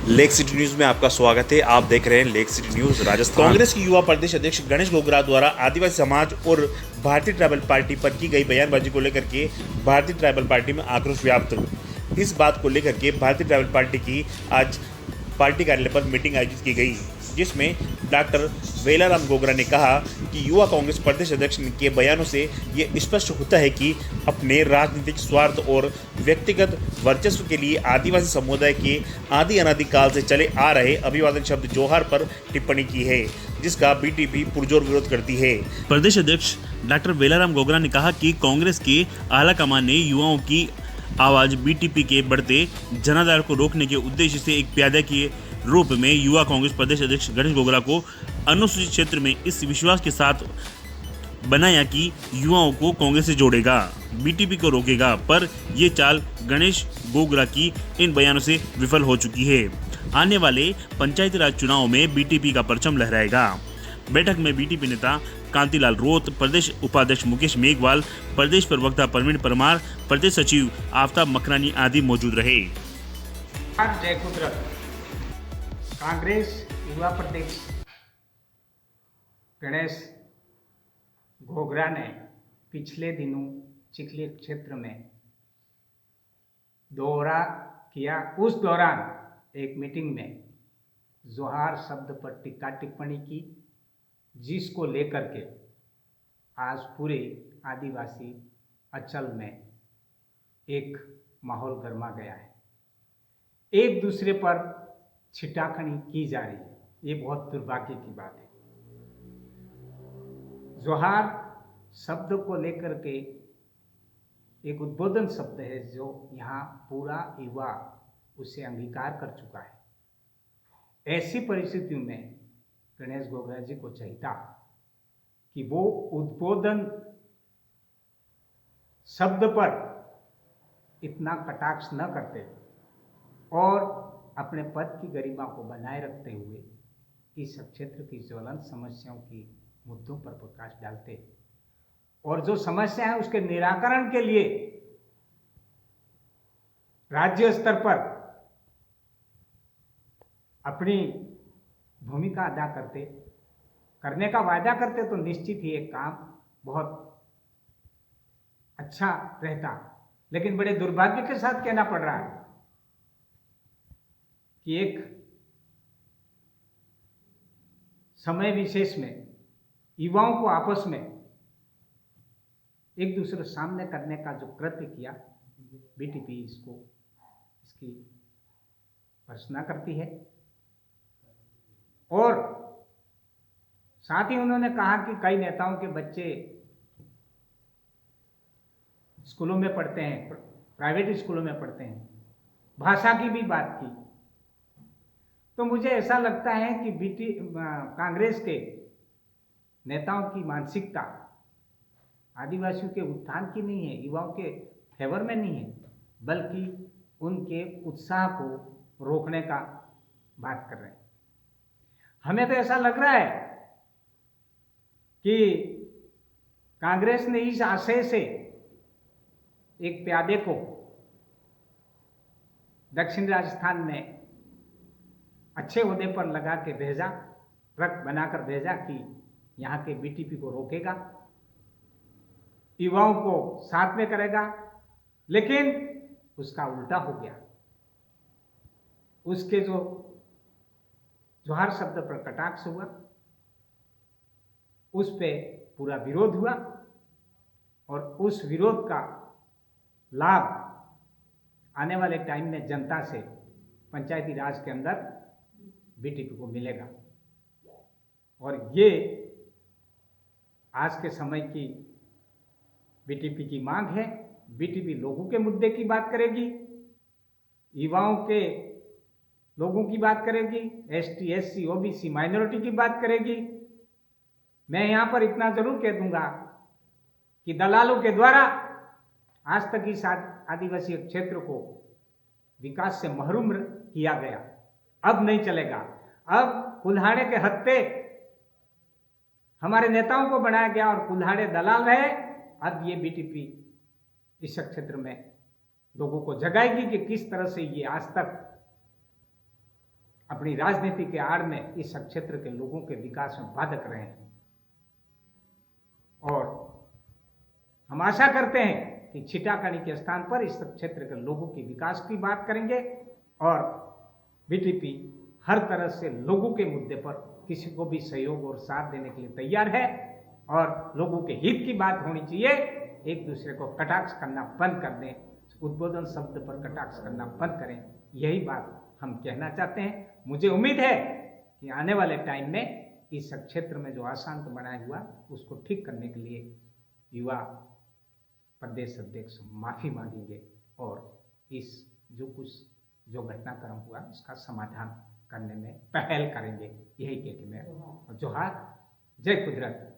Lake city news में आपका स्वागत है। आप देख रहे हैं lake city news Rajasthan. Congress के युवा प्रदेश अध्यक्ष गणेश गोगरा द्वारा आदिवासी समाज और भारतीय ट्राइबल पार्टी पर की गई बयानबाजी को लेकर के भारतीय ट्राइबल पार्टी में आक्रोश व्याप्त। इस बात को लेकर के भारतीय ट्राइबल पार्टी की आज पार्टी कार्यालय पर मीटिंग आयोजित की गई, जिसमें डॉक्टर वेलाराम गोगरा ने कहा कि युवा कांग्रेस प्रदेश अध्यक्ष के बयानों से ये स्पष्ट होता है कि अपने राजनीतिक स्वार्थ और व्यक्तिगत वर्चस्व के लिए आदिवासी समुदाय के आदि अनादिकाल से चले आ रहे अभिवादन शब्द जोहार पर टिप्पणी की है, जिसका बीटीपी पुरजोर विरोध करती है। प्रदेश अध्यक्ष डॉक्टर वेलाराम गोगरा ने कहा कि कांग्रेस के आला कमान ने युवाओं की आवाज बीटीपी के बढ़ते जनाधार को रोकने के उद्देश्य से एक प्यादे के रूप में युवा कांग्रेस प्रदेश अध्यक्ष गणेश गोगरा को अनुसूचित क्षेत्र में इस विश्वास के साथ बनाया कि युवाओं को कांग्रेस से जोड़ेगा, बीटीपी को रोकेगा, पर ये चाल गणेश गोगरा की इन बयानों से विफल हो चुकी है। आने वाले पंचायती राज चुनाव में बीटीपी का परचम लहराएगा। बैठक में बीटीपी नेता कांतिलाल रोत, प्रदेश उपाध्यक्ष मुकेश मेघवाल, प्रदेश प्रवक्ता प्रवीण परमार, प्रदेश सचिव आफ्ताब मकरानी आदि मौजूद रहे। जय कुदरत कांग्रेस युवा प्रदेश गणेश गोगरा ने पिछले दिनों चिखली क्षेत्र में दौरा किया। उस दौरान एक मीटिंग में जोहार शब्द पर टीका टिप्पणी की, जिसको लेकर के आज पूरे आदिवासी अंचल में एक माहौल गर्मा गया है। एक दूसरे पर छिटाखनी की जा रही है। ये बहुत दुर्भाग्य की बात है। जोहार शब्द को लेकर के एक उद्बोधन शब्द है जो यहाँ पूरा युवा उसे अंगीकार कर चुका है। ऐसी परिस्थितियों में गणेश गोगरा जी को चाहिए कि वो उद्बोधन शब्द पर इतना कटाक्ष न करते और अपने पद की गरिमा को बनाए रखते हुए इस क्षेत्र की ज्वलंत समस्याओं की मुद्दों पर प्रकाश डालते और जो समस्या है उसके निराकरण के लिए राज्य स्तर पर अपनी भूमिका अदा करने का वायदा करते तो निश्चित ही एक काम बहुत अच्छा रहता। लेकिन बड़े दुर्भाग्य के साथ कहना पड़ रहा है कि एक समय विशेष में युवाओं को आपस में एक दूसरे सामने करने का जो कृत्य किया, बीटीपी इसकी भर्त्सना करती है। और साथ ही उन्होंने कहा कि कई नेताओं के बच्चे स्कूलों में पढ़ते हैं, प्राइवेट स्कूलों में पढ़ते हैं, भाषा की भी बात की। तो मुझे ऐसा लगता है कि कांग्रेस के नेताओं की मानसिकता आदिवासियों के उत्थान की नहीं है, युवाओं के फेवर में नहीं है, बल्कि उनके उत्साह को रोकने का बात कर रहे हैं। हमें तो ऐसा लग रहा है कि कांग्रेस ने इस आशय से एक प्यादे को दक्षिण राजस्थान में अच्छे ओहदे पर लगा के भेजा, ट्रक बनाकर भेजा कि यहाँ के बीटीपी को रोकेगा, युवाओं को साथ में करेगा। लेकिन उसका उल्टा हो गया। उसके जो जोहार शब्द पर कटाक्ष हुआ, उस पे पूरा विरोध हुआ और उस विरोध का लाभ आने वाले टाइम में जनता से पंचायती राज के अंदर बीटीपी को मिलेगा। और ये आज के समय की बीटीपी की मांग है। बीटीपी लोगों के मुद्दे की बात करेगी, युवाओं के लोगों की बात करेगी, एसटी, एससी, ओबीसी, माइनॉरिटी की बात करेगी। मैं यहाँ पर इतना जरूर कह दूंगा कि दलालों के द्वारा आज तक इस आदिवासी क्षेत्र को विकास से महरूम किया गया, अब नहीं चलेगा। अब कुल्हाड़े के हत्थे हमारे नेताओं को बनाया गया और कुल्हाड़े दलाल रहे। अब ये बीटीपी इस क्षेत्र में लोगों को जगाएगी कि किस तरह से ये आज तक अपनी राजनीति के आड़ में इस क्षेत्र के लोगों के विकास में बाधक रहे हैं। और हम आशा करते हैं कि छिटाकनी के स्थान पर इस क्षेत्र के लोगों की विकास की बात करेंगे और बीटीपी हर तरह से लोगों के मुद्दे पर किसी को भी सहयोग और साथ देने के लिए तैयार है और लोगों के हित की बात होनी चाहिए। एक दूसरे को कटाक्ष करना बंद कर दें, उद्बोधन शब्द पर कटाक्ष करना बंद करें, यही बात हम कहना चाहते हैं। मुझे उम्मीद है कि आने वाले टाइम में इस क्षेत्र में जो अशांत बनाया हुआ उसको ठीक करने के लिए युवा प्रदेश अध्यक्ष माफ़ी मांगेंगे और इस जो घटनाक्रम हुआ इसका समाधान करने में पहल करेंगे। यही कह के मैं जोहार, जय कुदरत।